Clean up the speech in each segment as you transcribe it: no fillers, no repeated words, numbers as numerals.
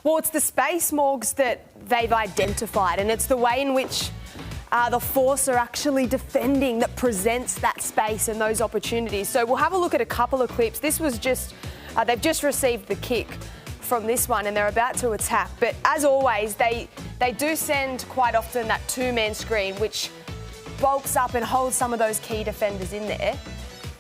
Well, it's the space, Morgs, that they've identified, and it's the way in which the Force are actually defending that presents that space and those opportunities. So we'll have a look at a couple of clips. This was just, they've just received the kick from this one and they're about to attack. But as always, they do send quite often that two-man screen, which bulks up and holds some of those key defenders in there.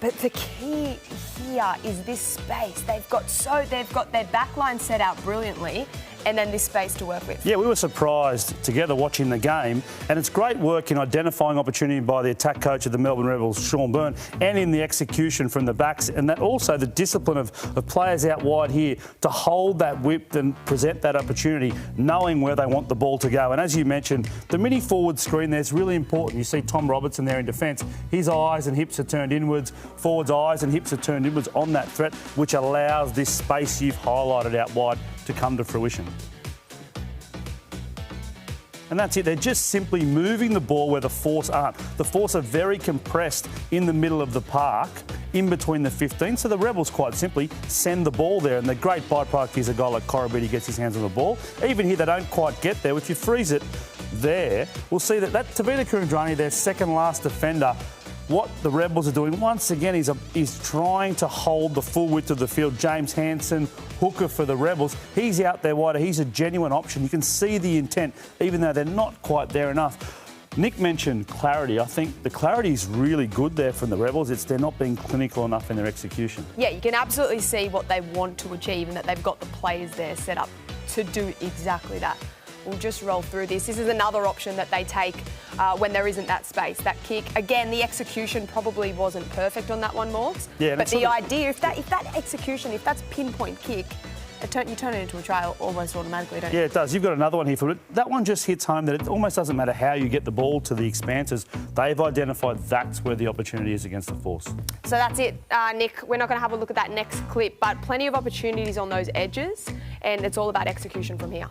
But the key here is this space. They've got their backline set out brilliantly, and then this space to work with. Yeah, we were surprised together watching the game, and it's great work in identifying opportunity by the attack coach of the Melbourne Rebels, Sean Byrne, and in the execution from the backs, and that also the discipline of players out wide here to hold that whip and present that opportunity, knowing where they want the ball to go. And as you mentioned, the mini forward screen there is really important. You see Tom Robertson there in defence. His eyes and hips are turned inwards. Forward's eyes and hips are turned inwards on that threat, which allows this space you've highlighted out wide to come to fruition. And that's it. They're just simply moving the ball where the Force aren't. The Force are very compressed in the middle of the park, in between the 15. So the Rebels, quite simply, send the ball there. And the great byproduct is a guy like Korobidi gets his hands on the ball. Even here, they don't quite get there. If you freeze it there, we'll see that Tavita Kurandrani, their second last defender, what the Rebels are doing, once again, is trying to hold the full width of the field. James Hansen, hooker for the Rebels, he's out there wider. He's a genuine option. You can see the intent, even though they're not quite there enough. Nick mentioned clarity. I think the clarity is really good there from the Rebels. They're not being clinical enough in their execution. Yeah, you can absolutely see what they want to achieve and that they've got the players there set up to do exactly that. We'll just roll through this. This is another option that they take when there isn't that space, that kick. Again, the execution probably wasn't perfect on that one, Morgs. Yeah, but the idea, if that execution, if that's pinpoint kick, you turn it into a try almost automatically, don't you? Yeah, it does. You've got another one here for it. That one just hits home that it almost doesn't matter how you get the ball to the expanses. They've identified that's where the opportunity is against the Force. So that's it, Nick. We're not going to have a look at that next clip, but plenty of opportunities on those edges, and it's all about execution from here.